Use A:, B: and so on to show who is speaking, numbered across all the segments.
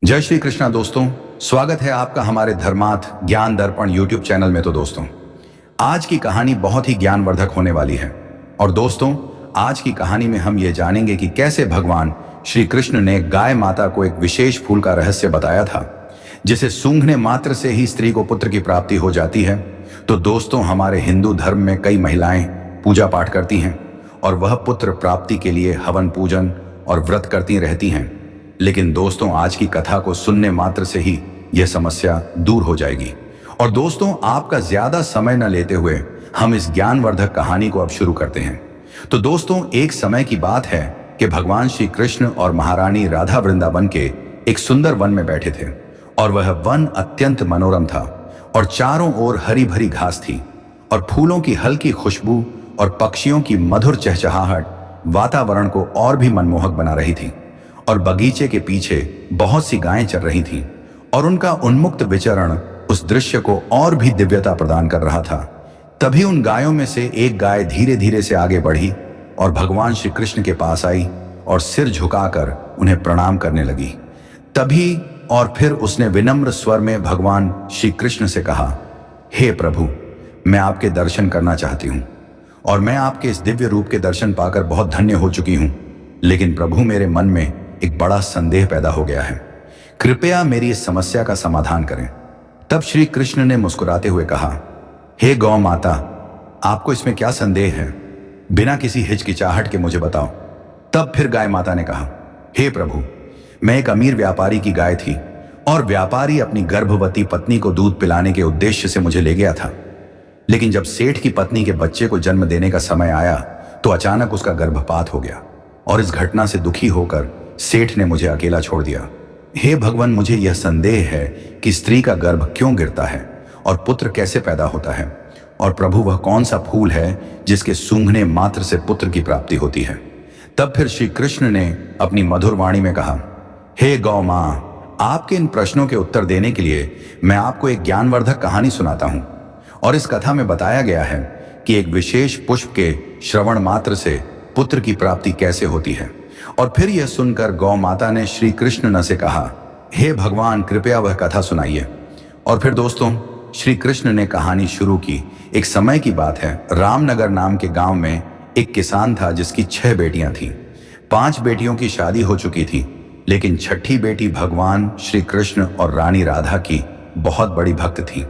A: जय श्री कृष्णा दोस्तों। स्वागत है आपका हमारे धर्मार्थ ज्ञान दर्पण यूट्यूब चैनल में। तो दोस्तों, आज की कहानी बहुत ही ज्ञानवर्धक होने वाली है। और दोस्तों, आज की कहानी में हम ये जानेंगे कि कैसे भगवान श्री कृष्ण ने गाय माता को एक विशेष फूल का रहस्य बताया था, जिसे सूंघने मात्र से ही स्त्री को पुत्र की प्राप्ति हो जाती है। तो दोस्तों, हमारे हिंदू धर्म में कई महिलाएं पूजा पाठ करती हैं और वह पुत्र प्राप्ति के लिए हवन पूजन और व्रत करती रहती हैं। लेकिन दोस्तों, आज की कथा को सुनने मात्र से ही यह समस्या दूर हो जाएगी। और दोस्तों, आपका ज्यादा समय न लेते हुए हम इस ज्ञानवर्धक कहानी को अब शुरू करते हैं। तो दोस्तों, एक समय की बात है कि भगवान श्री कृष्ण और महारानी राधा वृंदावन के एक सुंदर वन में बैठे थे। और वह वन अत्यंत मनोरम था और चारों ओर हरी भरी घास थी और फूलों की हल्की खुशबू और पक्षियों की मधुर चहचहाहट वातावरण को और भी मनमोहक बना रही थी। और बगीचे के पीछे बहुत सी गायें चर रही थीं और उनका उन्मुक्त विचरण उस दृश्य को और भी दिव्यता प्रदान कर रहा था। तभी उन गायों में से एक गाय धीरे धीरे से आगे बढ़ी और भगवान श्री कृष्ण के पास आई और सिर झुकाकर उन्हें प्रणाम करने लगी। तभी और फिर उसने विनम्र स्वर में भगवान श्री कृष्ण से कहा, हे प्रभु, मैं आपके दर्शन करना चाहती हूँ और मैं आपके इस दिव्य रूप के दर्शन पाकर बहुत धन्य हो चुकी हूँ। लेकिन प्रभु, मेरे मन में एक बड़ा संदेह पैदा हो गया है। कृपया मेरी इस समस्या का समाधान करें। तब श्री कृष्ण ने मुस्कुराते हुए कहा, हे गौ माता, आपको इसमें क्या संदेह है? बिना किसी हिचकिचाहट के मुझे बताओ। तब फिर गाय माता ने कहा, हे प्रभु, मैं एक अमीर व्यापारी की गाय थी और व्यापारी अपनी गर्भवती पत्नी को दूध पिलाने के उद्देश्य से मुझे ले गया था। लेकिन जब सेठ की पत्नी के बच्चे को जन्म देने का समय आया तो अचानक उसका गर्भपात हो गया और इस घटना से दुखी होकर सेठ ने मुझे अकेला छोड़ दिया। हे भगवान, मुझे यह संदेह है कि स्त्री का गर्भ क्यों गिरता है और पुत्र कैसे पैदा होता है। और प्रभु, वह कौन सा फूल है जिसके सूंघने मात्र से पुत्र की प्राप्ति होती है? तब फिर श्री कृष्ण ने अपनी मधुर वाणी में कहा, हे गौ मां, आपके इन प्रश्नों के उत्तर देने के लिए मैं आपको एक ज्ञानवर्धक कहानी सुनाता हूं। और इस कथा में बताया गया है कि एक विशेष पुष्प के श्रवण मात्र से पुत्र की प्राप्ति कैसे होती है। और फिर यह सुनकर गौ माता ने श्री कृष्ण से कहा, हे भगवान, कृपया वह कथा सुनाइए। और फिर दोस्तों, श्री कृष्ण ने कहानी शुरू की। एक समय की बात है, रामनगर नाम के गांव में एक किसान था जिसकी 6 बेटियां थीं। 5 बेटियों की शादी हो चुकी थी, लेकिन छठी बेटी भगवान श्री कृष्ण और रानी राधा की बहुत बड़ी भक्त थी।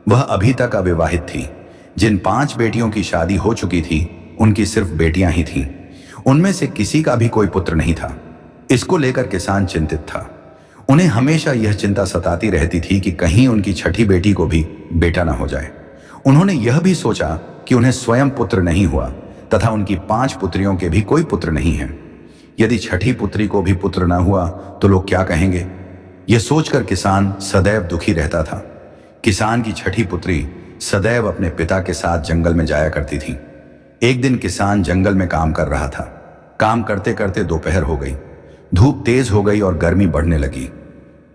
A: वह अभी तक अविवाहित थी। जिन 5 बेटियों की शादी हो चुकी थी, उनकी सिर्फ बेटियां ही थीं। उनमें से किसी का भी कोई पुत्र नहीं था। इसको लेकर किसान चिंतित था। उन्हें हमेशा यह चिंता सताती रहती थी कि कहीं उनकी छठी बेटी को भी बेटा ना हो जाए। उन्होंने यह भी सोचा कि उन्हें स्वयं पुत्र नहीं हुआ तथा उनकी 5 पुत्रियों के भी कोई पुत्र नहीं है। यदि छठी पुत्री को भी पुत्र न हुआ तो लोग क्या कहेंगे? यह सोचकर किसान सदैव दुखी रहता था। किसान की छठी पुत्री सदैव अपने पिता के साथ जंगल में जाया करती थी। एक दिन किसान जंगल में काम कर रहा था। काम करते करते दोपहर हो गई, धूप तेज हो गई और गर्मी बढ़ने लगी।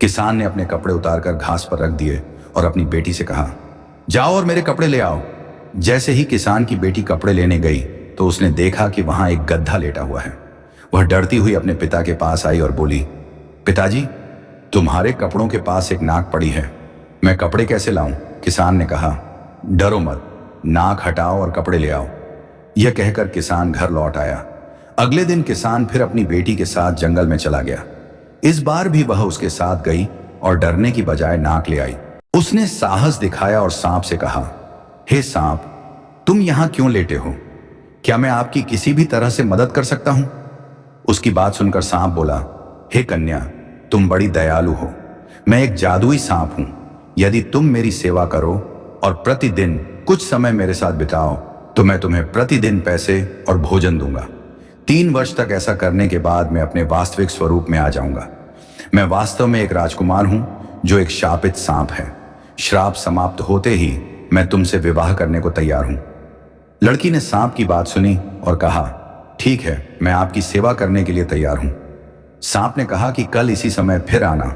A: किसान ने अपने कपड़े उतारकर घास पर रख दिए और अपनी बेटी से कहा, जाओ और मेरे कपड़े ले आओ। जैसे ही किसान की बेटी कपड़े लेने गई तो उसने देखा कि वहां एक गधा लेटा हुआ है। वह डरती हुई अपने पिता के पास आई और बोली, पिताजी, तुम्हारे कपड़ों के पास एक नाक पड़ी है, मैं कपड़े कैसे लाऊं? किसान ने कहा, डरो मत, नाक हटाओ और कपड़े ले आओ। यह कहकर किसान घर लौट आया। अगले दिन किसान फिर अपनी बेटी के साथ जंगल में चला गया। इस बार भी वह उसके साथ गई और डरने की बजाय नाक ले आई। उसने साहस दिखाया और सांप से कहा, हे सांप, तुम यहां क्यों लेटे हो? क्या मैं आपकी किसी भी तरह से मदद कर सकता हूं? उसकी बात सुनकर सांप बोला, हे कन्या, तुम बड़ी दयालु हो। मैं एक जादुई सांप हूं। यदि तुम मेरी सेवा करो और प्रतिदिन कुछ समय मेरे साथ बिताओ तो मैं तुम्हें प्रतिदिन पैसे और भोजन दूंगा। 3 वर्ष तक ऐसा करने के बाद मैं अपने वास्तविक स्वरूप में आ जाऊंगा। मैं वास्तव में एक राजकुमार हूं जो एक शापित सांप है। श्राप समाप्त होते ही मैं तुमसे विवाह करने को तैयार हूं। लड़की ने सांप की बात सुनी और कहा, ठीक है, मैं आपकी सेवा करने के लिए तैयार हूं। सांप ने कहा कि कल इसी समय फिर आना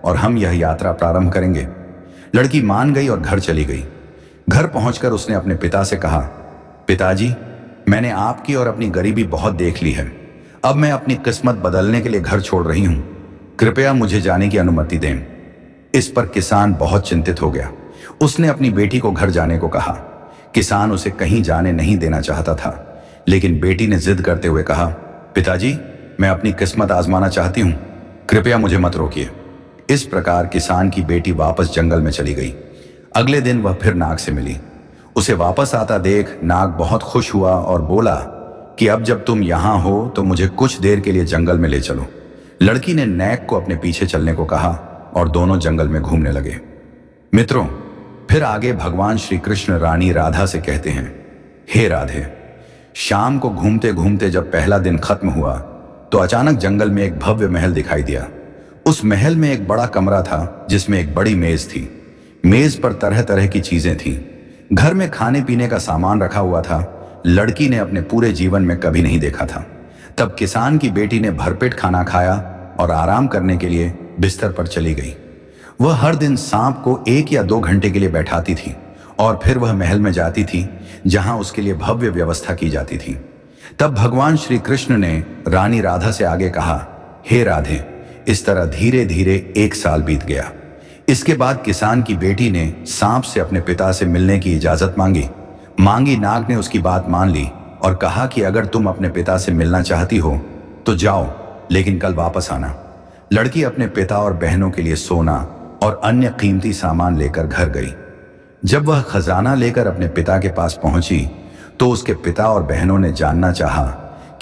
A: और हम यह यात्रा प्रारंभ करेंगे। लड़की मान गई और घर चली गई। घर पहुंचकर उसने अपने पिता से कहा, पिताजी, मैंने आपकी और अपनी गरीबी बहुत देख ली है। अब मैं अपनी किस्मत बदलने के लिए घर छोड़ रही हूं। कृपया मुझे जाने की अनुमति दें। इस पर किसान बहुत चिंतित हो गया। उसने अपनी बेटी को घर जाने को कहा। किसान उसे कहीं जाने नहीं देना चाहता था, लेकिन बेटी ने जिद करते हुए कहा, पिताजी, मैं अपनी किस्मत आजमाना चाहती हूं, कृपया मुझे मत रोकिए। इस प्रकार किसान की बेटी वापस जंगल में चली गई। अगले दिन वह फिर नाग से मिली। उसे वापस आता देख नाग बहुत खुश हुआ और बोला कि अब जब तुम यहां हो तो मुझे कुछ देर के लिए जंगल में ले चलो। लड़की ने नाग को अपने पीछे चलने को कहा और दोनों जंगल में घूमने लगे। मित्रों, फिर आगे भगवान श्री कृष्ण रानी राधा से कहते हैं, हे राधे, शाम को घूमते घूमते जब पहला दिन खत्म हुआ तो अचानक जंगल में एक भव्य महल दिखाई दिया। उस महल में एक बड़ा कमरा था जिसमें एक बड़ी मेज थी। मेज पर तरह तरह की चीजें थीं। घर में खाने पीने का सामान रखा हुआ था। लड़की ने अपने पूरे जीवन में कभी नहीं देखा था। तब किसान की बेटी ने भरपेट खाना खाया और आराम करने के लिए बिस्तर पर चली गई। वह हर दिन सांप को 1 या 2 घंटे के लिए बैठाती थी और फिर वह महल में जाती थी जहां उसके लिए भव्य व्यवस्था की जाती थी। तब भगवान श्री कृष्ण ने रानी राधा से आगे कहा, हे राधे, इस तरह धीरे धीरे 1 साल बीत गया। इसके बाद किसान की बेटी ने सांप से अपने पिता से मिलने की इजाजत मांगी। नाग ने उसकी बात मान ली और कहा कि अगर तुम अपने पिता से मिलना चाहती हो तो जाओ, लेकिन कल वापस आना। लड़की अपने पिता और बहनों के लिए सोना और अन्य कीमती सामान लेकर घर गई। जब वह खजाना लेकर अपने पिता के पास पहुंची तो उसके पिता और बहनों ने जानना चाहा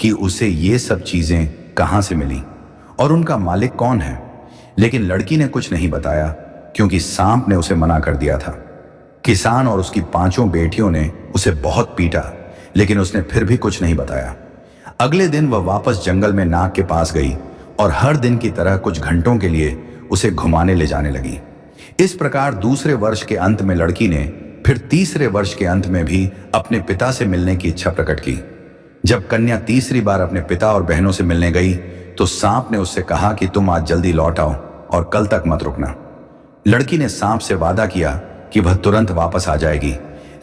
A: कि उसे ये सब चीजें कहां से मिली और उनका मालिक कौन है, लेकिन लड़की ने कुछ नहीं बताया क्योंकि सांप ने उसे मना कर दिया था। किसान और उसकी 5 बेटियों ने उसे बहुत पीटा, लेकिन उसने फिर भी कुछ नहीं बताया। अगले दिन वह वापस जंगल में नाग के पास गई और हर दिन की तरह कुछ घंटों के लिए उसे घुमाने ले जाने लगी। इस प्रकार दूसरे वर्ष के अंत में लड़की ने फिर तीसरे वर्ष के अंत में भी अपने पिता से मिलने की इच्छा प्रकट की। जब कन्या तीसरी बार अपने पिता और बहनों से मिलने गई तो सांप ने उससे कहा कि तुम आज जल्दी लौट आओ और कल तक मत रुकना। लड़की ने सांप से वादा किया कि वह तुरंत वापस आ जाएगी,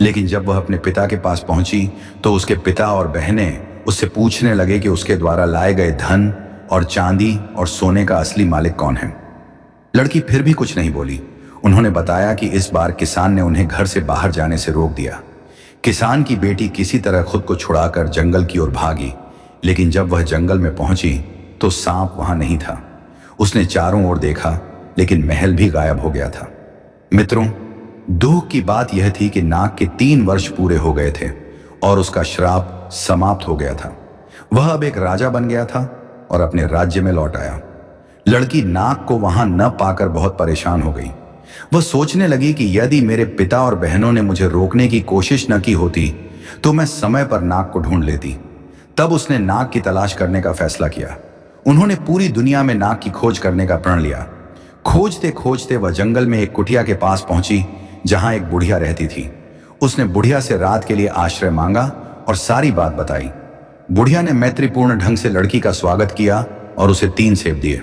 A: लेकिन जब वह अपने पिता के पास पहुंची तो उसके पिता और बहनें उससे पूछने लगे कि उसके द्वारा लाए गए धन और चांदी और सोने का असली मालिक कौन है। लड़की फिर भी कुछ नहीं बोली। उन्होंने बताया कि इस बार किसान ने उन्हें घर से बाहर जाने से रोक दिया। किसान की बेटी किसी तरह खुद को छुड़ाकर जंगल की ओर भागी, लेकिन जब वह जंगल में पहुंची तो सांप वहां नहीं था। उसने चारों ओर देखा, लेकिन महल भी गायब हो गया था। मित्रों, दुख की बात यह थी कि नाग के 3 वर्ष पूरे हो गए थे और उसका श्राप समाप्त हो गया था। वह अब एक राजा बन गया था और अपने राज्य में लौट आया। लड़की नाग को वहां न पाकर बहुत परेशान हो गई। वह सोचने लगी कि यदि मेरे पिता और बहनों ने मुझे रोकने की कोशिश न की होती तो मैं समय पर नाग को ढूंढ लेती। तब उसने नाग की तलाश करने का फैसला किया। उन्होंने पूरी दुनिया में नाग की खोज करने का प्रण लिया। खोजते खोजते वह जंगल में एक कुटिया के पास पहुंची जहां एक बुढ़िया रहती थी। उसने बुढ़िया से रात के लिए आश्रय मांगा और सारी बात बताई। बुढ़िया ने मैत्रीपूर्ण ढंग से लड़की का स्वागत किया और उसे 3 सेब दिए।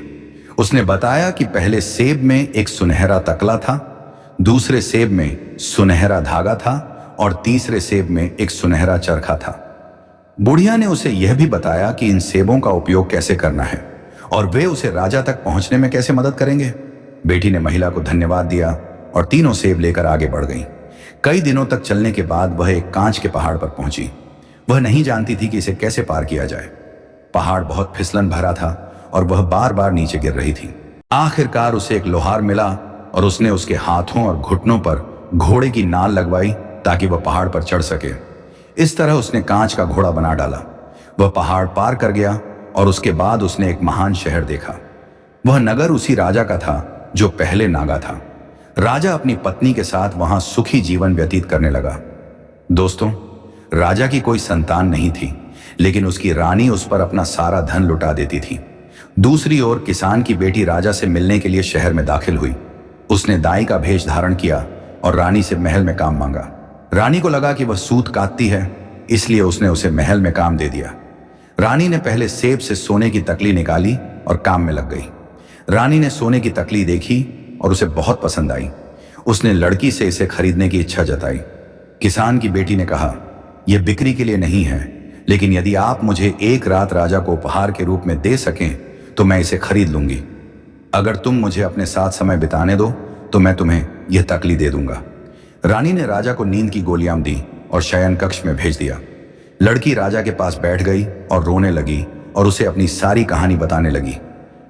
A: उसने बताया कि पहले सेब में एक सुनहरा तकला था, दूसरे सेब में सुनहरा धागा था और तीसरे सेब में एक सुनहरा चरखा था। बुढ़िया ने उसे यह भी बताया कि इन सेबों का उपयोग कैसे करना है और वे उसे राजा तक पहुंचने में कैसे मदद करेंगे। बेटी ने महिला को धन्यवाद दिया और तीनों सेब लेकर आगे बढ़ गई। कई दिनों तक चलने के बाद वह एक कांच के पहाड़ पर पहुंची। वह नहीं जानती थी कि इसे कैसे पार किया जाए। पहाड़ बहुत फिसलन भरा था और वह बार बार नीचे गिर रही थी। आखिरकार उसे एक लोहार मिला और उसने उसके हाथों और घुटनों पर घोड़े की नाल लगवाई ताकि वह पहाड़ पर चढ़ सके। इस तरह उसने कांच का घोड़ा बना डाला। वह पहाड़ पार कर गया और उसके बाद उसने एक महान शहर देखा। वह नगर उसी राजा का था जो पहले नागा था। राजा अपनी पत्नी के साथ वहां सुखी जीवन व्यतीत करने लगा। दोस्तों, राजा की कोई संतान नहीं थी, लेकिन उसकी रानी उस पर अपना सारा धन लुटा देती थी। दूसरी ओर किसान की बेटी राजा से मिलने के लिए शहर में दाखिल हुई। उसने दाई का भेष धारण किया और रानी से महल में काम मांगा। रानी को लगा कि वह सूत काटती है, इसलिए उसने उसे महल में काम दे दिया। रानी ने पहले सेब से सोने की तकली निकाली और काम में लग गई। रानी ने सोने की तकली देखी और उसे बहुत पसंद आई। उसने लड़की से इसे खरीदने की इच्छा जताई। किसान की बेटी ने कहा, यह बिक्री के लिए नहीं है, लेकिन यदि आप मुझे एक रात राजा को उपहार के रूप में दे सकें तो मैं इसे खरीद लूंगी। अगर तुम मुझे अपने साथ समय बिताने दो तो मैं तुम्हें यह तकली दे दूंगा। रानी ने राजा को नींद की गोलियां दी और शयन कक्ष में भेज दिया। लड़की राजा के पास बैठ गई और रोने लगी और उसे अपनी सारी कहानी बताने लगी।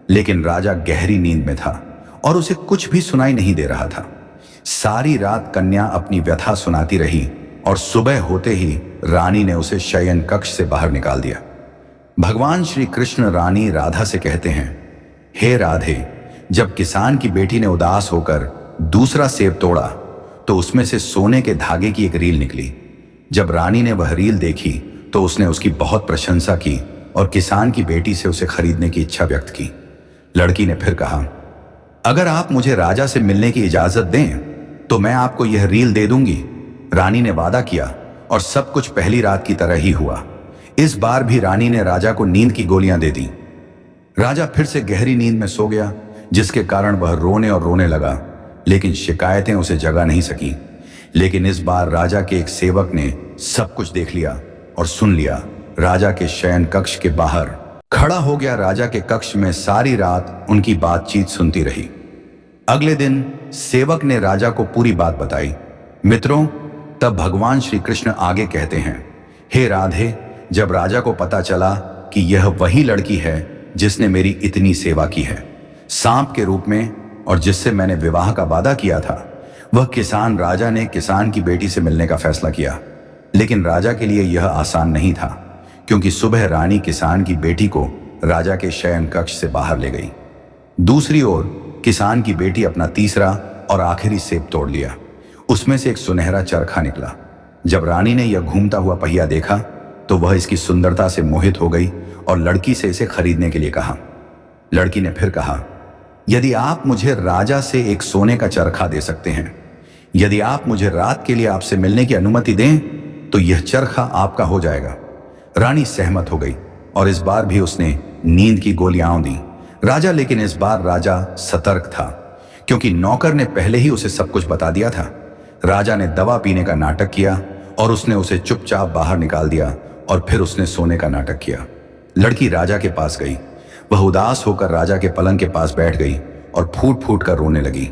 A: लेकिन राजा गहरी नींद में था और उसे कुछ भी सुनाई नहीं दे रहा था। सारी रात कन्या अपनी व्यथा सुनाती रही और सुबह होते ही रानी ने उसे शयन कक्ष से बाहर निकाल दिया। भगवान श्री कृष्ण रानी राधा से कहते हैं, हे राधे, जब किसान की बेटी ने उदास होकर दूसरा सेब तोड़ा तो उसमें से सोने के धागे की एक रील निकली। जब रानी ने वह रील देखी तो उसने उसकी बहुत प्रशंसा की और किसान की बेटी से उसे खरीदने की इच्छा व्यक्त की। लड़की ने फिर कहा, अगर आप मुझे राजा से मिलने की इजाजत दें तो मैं आपको यह रील दे दूंगी। रानी ने वादा किया और सब कुछ पहली रात की तरह ही हुआ। इस बार भी रानी ने राजा को नींद की गोलियां दे दी। राजा फिर से गहरी नींद में सो गया, जिसके कारण वह रोने और रोने लगा, लेकिन शिकायतें उसे जगा नहीं सकी। लेकिन इस बार राजा के एक सेवक ने सब कुछ देख लिया और सुन लिया। राजा के शयन कक्ष के बाहर खड़ा हो गया। राजा के कक्ष में सारी रात उनकी बातचीत सुनती रही। अगले दिन सेवक ने राजा को पूरी बात बताई। मित्रों, तब भगवान श्री कृष्ण आगे कहते हैं, हे राधे, जब राजा को पता चला कि यह वही लड़की है जिसने मेरी इतनी सेवा की है, सांप के रूप में, और जिससे मैंने विवाह का वादा किया था, वह किसान राजा ने किसान की बेटी से मिलने का फैसला किया। लेकिन राजा के लिए यह आसान नहीं था, क्योंकि सुबह रानी किसान की बेटी को राजा के शयन कक्ष से बाहर ले गई। दूसरी ओर किसान की बेटी अपना तीसरा और आखिरी सेब तोड़ लिया। उसमें से एक सुनहरा चरखा निकला। जब रानी ने यह घूमता हुआ पहिया देखा तो वह इसकी सुंदरता से मोहित हो गई और लड़की से इसे खरीदने के लिए कहा। लड़की ने फिर कहा, यदि आप मुझे राजा से एक सोने का चरखा दे सकते हैं, यदि आप मुझे रात के लिए आपसे मिलने की अनुमति दें, तो यह चरखा आपका हो जाएगा। रानी सहमत हो गई और इस बार भी उसने नींद की गोलियां दी। राजा लेकिन इस बार राजा सतर्क था, क्योंकि नौकर ने पहले ही उसे सब कुछ बता दिया था। राजा ने दवा पीने का नाटक किया और उसने उसे चुपचाप बाहर निकाल दिया और फिर उसने सोने का नाटक किया। लड़की राजा के पास गई। वह उदास होकर राजा के पलंग के पास बैठ गई और फूट फूट कर रोने लगी।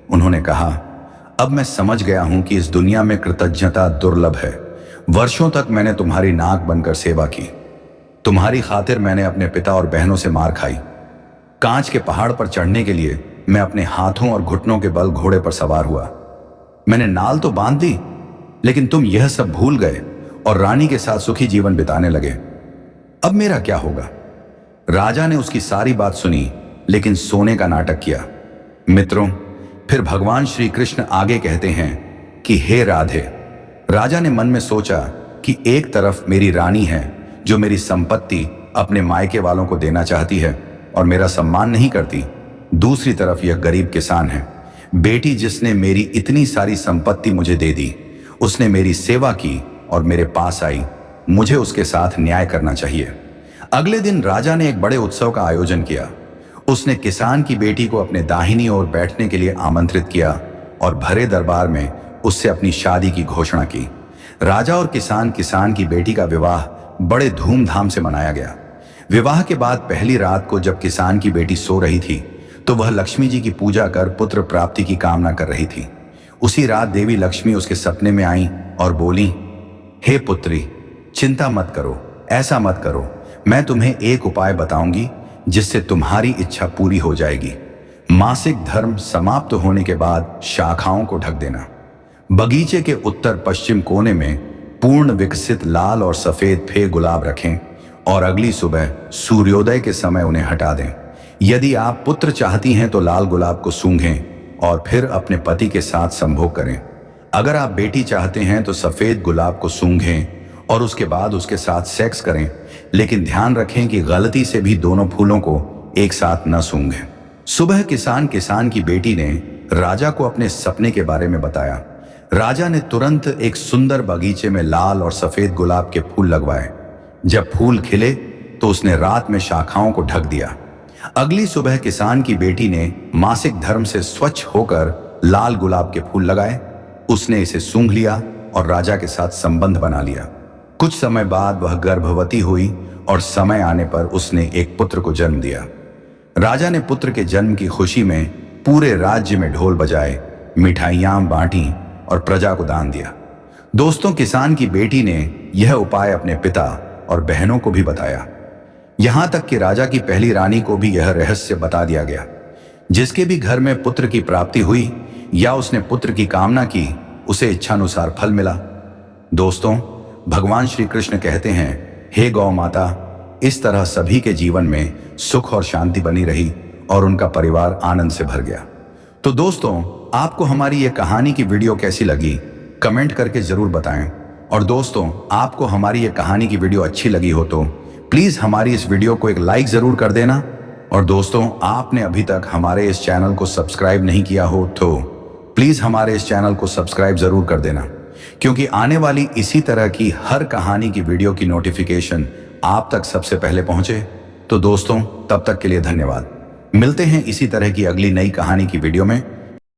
A: उन्होंने कहा, अब मैं समझ गया हूं कि इस दुनिया में कृतज्ञता दुर्लभ है। वर्षों तक मैंने तुम्हारी नाक बनकर सेवा की। तुम्हारी खातिर मैंने अपने पिता और बहनों से मार खाई। कांच के पहाड़ पर चढ़ने के लिए मैं अपने हाथों और घुटनों के बल घोड़े पर सवार हुआ। मैंने नाल तो बांध दी, लेकिन तुम यह सब भूल गए और रानी के साथ सुखी जीवन बिताने लगे। अब मेरा क्या होगा? राजा ने उसकी सारी बात सुनी, लेकिन सोने का नाटक किया। मित्रों, फिर भगवान श्री कृष्ण आगे कहते हैं कि हे राधे, राजा ने मन में सोचा कि एक तरफ मेरी रानी है जो मेरी संपत्ति अपने मायके वालों को देना चाहती है और मेरा सम्मान नहीं करती। दूसरी तरफ यह गरीब किसान है, बेटी जिसने मेरी इतनी सारी संपत्ति मुझे दे दी। उसने मेरी सेवा की और मेरे पास आई। मुझे उसके साथ न्याय करना चाहिए। अगले दिन राजा ने एक बड़े उत्सव का आयोजन किया। उसने किसान की बेटी को अपने दाहिनी ओर बैठने के लिए आमंत्रित किया और भरे दरबार में उससे अपनी शादी की घोषणा की। राजा और किसान की बेटी का विवाह बड़े धूमधाम से मनाया गया। विवाह के बाद पहली रात को जब किसान की बेटी सो रही थी तो वह लक्ष्मी जी की पूजा कर पुत्र प्राप्ति की कामना कर रही थी। उसी रात देवी लक्ष्मी उसके सपने में आई और बोली, हे पुत्री, चिंता मत करो, ऐसा मत करो। मैं तुम्हें एक उपाय बताऊंगी जिससे तुम्हारी इच्छा पूरी हो जाएगी। मासिक धर्म समाप्त होने के बाद शाखाओं को ढक देना। बगीचे के उत्तर पश्चिम कोने में पूर्ण विकसित लाल और सफेद फे गुलाब रखें और अगली सुबह सूर्योदय के समय उन्हें हटा दें। यदि आप पुत्र चाहती हैं तो लाल गुलाब को सूंघें और फिर अपने पति के साथ संभोग करें। अगर आप बेटी चाहते हैं तो सफेद गुलाब को सूंघें और उसके बाद उसके साथ सेक्स करें, लेकिन ध्यान रखें कि गलती से भी दोनों फूलों को एक साथ न सूंघें। सुबह किसान की बेटी ने राजा को अपने सपने के बारे में बताया। राजा ने तुरंत एक सुंदर बगीचे में लाल और सफेद गुलाब के फूल लगवाए। जब फूल खिले तो उसने रात में शाखाओं को ढक दिया। अगली सुबह किसान की बेटी ने मासिक धर्म से स्वच्छ होकर लाल गुलाब के फूल लगाए। उसने इसे सूंघ लिया और राजा के साथ संबंध बना लिया। कुछ समय बाद वह गर्भवती हुई और समय आने पर उसने एक पुत्र को जन्म दिया। राजा ने पुत्र के जन्म की खुशी में पूरे राज्य में ढोल बजाए, मिठाइयां बांटी और प्रजा को दान दिया। दोस्तों, किसान की बेटी ने यह उपाय अपने पिता और बहनों को भी बताया। यहां तक कि राजा की पहली रानी को भी यह रहस्य बता दिया गया। जिसके भी घर में पुत्र की प्राप्ति हुई या उसने पुत्र की कामना की, उसे इच्छानुसार फल मिला। दोस्तों, भगवान श्री कृष्ण कहते हैं, हे गौ माता, इस तरह सभी के जीवन में सुख और शांति बनी रही और उनका परिवार आनंद से भर गया। तो दोस्तों, आपको हमारी ये कहानी की वीडियो कैसी लगी, कमेंट करके जरूर बताएं। और दोस्तों, आपको हमारी ये कहानी की वीडियो अच्छी लगी हो तो प्लीज हमारी इस वीडियो को एक लाइक जरूर कर देना। और दोस्तों, आपने अभी तक हमारे इस चैनल को सब्सक्राइब नहीं किया हो तो प्लीज हमारे इस चैनल को सब्सक्राइब जरूर कर देना, क्योंकि आने वाली इसी तरह की हर कहानी की वीडियो की नोटिफिकेशन आप तक सबसे पहले पहुंचे। तो दोस्तों, तब तक के लिए धन्यवाद। मिलते हैं इसी तरह की अगली नई कहानी की वीडियो में।